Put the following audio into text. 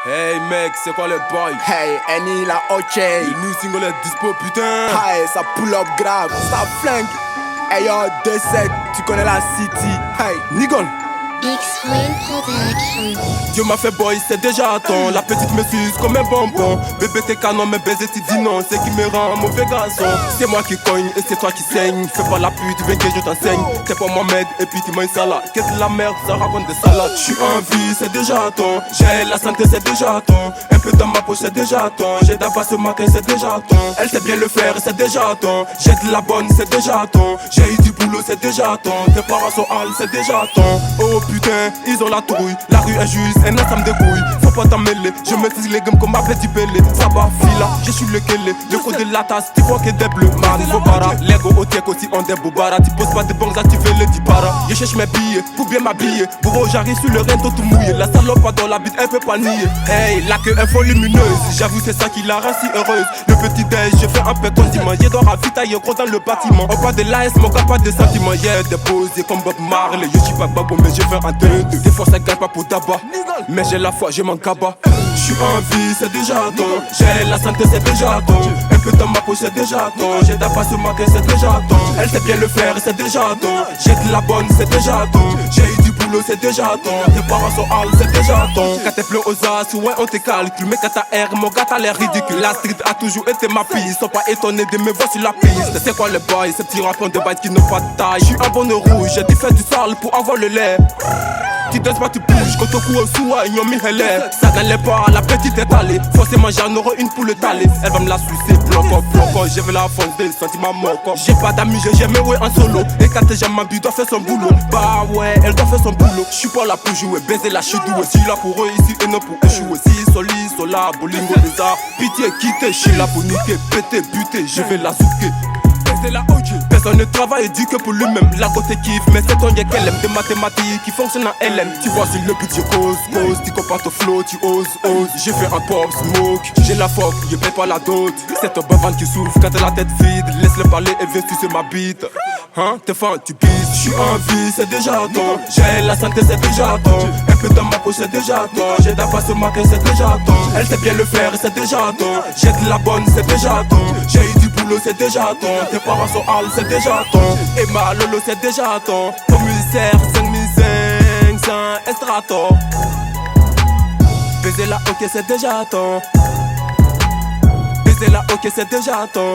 Hey mec, c'est quoi le boy? Hey, Annie la OK. Le new single est dispo, putain. Hey, ça pull up grave, ça flingue. Hey yo, 2-7, tu connais la city. Hey, Nigol. X-Wing Production. Dieu m'a fait boy, c'est déjà temps. La petite me suce comme un bonbon. Bébé t'es canon, mais baiser tu dis non. C'est qui me rend mauvais garçon. C'est moi qui cogne et c'est toi qui saigne. Fais pas la pute, viens que je t'enseigne. T'es pas Mohamed et puis tu manges salade. Qu'est-ce que la merde, ça raconte des salades. J'suis en vie, c'est déjà temps. J'ai la santé, c'est déjà temps. Un peu dans ma poche, c'est déjà temps. J'ai d'abord ce matin, c'est déjà temps. Elle sait bien le faire, c'est déjà temps. J'ai de la bonne, c'est déjà temps. J'ai eu du boulot, c'est déjà temps. Tes parents sont hal, c'est déjà temps. Oh putain, ils ont la trouille. La rue est juste, un ça me débrouille. Faut pas t'en mêler, je maîtrise les gammes comme ma petit Pelé. Ça va, fila, je suis le kélé. Le code de la tasse, tu vois que des bleus. Man, faut para. Lego au tiek aussi, on des boubara. Tu poses pas de banques, activer le dipara. Je cherche mes billets pour bien m'habiller. Bourreau, j'arrive sur le rento tout mouillé. La salope pas dans la bite, elle peut pas nier. Hey, la queue est folle lumineuse. J'avoue, c'est ça qui la rend si heureuse. Le petit déj, je fais un peu condiment. J'ai dans ravitailler gros dans le bâtiment. On parle de l'AS, mon gars, pas de sentiments. Yeah, déposé comme Bob Marley. Je suis pas babo, mais je fais un 2-2. Des fois, ça gagne pas pour tabac. Mais j'ai la foi, j'ai mon cabas. J'suis en vie, c'est déjà temps. J'ai la santé, c'est déjà temps. Un peu dans ma poche, c'est déjà temps. J'ai d'abord ce matin, c'est déjà temps. Elle sait bien le faire, c'est déjà temps. J'ai de la bonne, c'est déjà temps. J'ai eu du boulot, c'est déjà temps. Tes parents sont hal, c'est déjà temps. Quand t'es plein aux as, ouais, on te calcule. Mais quand t'as R, mon gars, t'as l'air ridicule. La street a toujours été ma piste. Sont pas étonnés de me voir sur la piste. C'est quoi le boy, ces petits rappeurs de bite qui n'ont pas de taille. J'suis un bonne rouge, j'ai dû faire du sale pour avoir le lait. Tu danses pas, tu bouges, quand au cou au sou, ils ont mis relais. Ça n'allait pas, la petite est allée. Forcément, j'en aurai une pour le taler. Elle va me la sucer, bloco. Je vais la foncer, sentiment moco. J'ai pas d'amis, j'ai jamais ouais en solo. Et quand j'aime ma vie, doit faire son boulot. Bah ouais, elle doit faire son boulot. J'suis pas là pour jouer, baiser la chidou. J'suis là pour réussir et non pour échouer. Si soli, sola, bolingo, les arts. Pitié, quitter, j'suis là pour niquer, péter, buter. Je vais la zouker. Personne ne travaille dit que pour lui-même. La côté kiffe, mais c'est ton y'a qu'elle aime. Des mathématiques qui fonctionnent en LM. Tu vois, si le budget cause, tu compares ton flow, tu oses. J'ai fait un pop smoke, j'ai la fuck, je paye pas la dot. C'est ton bavane qui souffre quand t'as la tête vide. Laisse-le parler et viens sucer ma bite. Hein, t'es fan, tu pisses. J'suis en vie, c'est déjà temps. J'ai la santé, c'est déjà temps. Un peu dans ma poche, c'est déjà temps. J'ai d'abord ce matin, c'est déjà temps. Elle sait bien le faire, c'est déjà temps. J'ai de la bonne, c'est déjà temps. J'ai eu du boulot, c'est déjà temps. Tes parents sont hal, c'est déjà temps. Et ma lolo, c'est déjà temps. Commissaire, 5500, Estrator. Baiser la ok, c'est déjà temps. Baiser la ok, c'est déjà temps.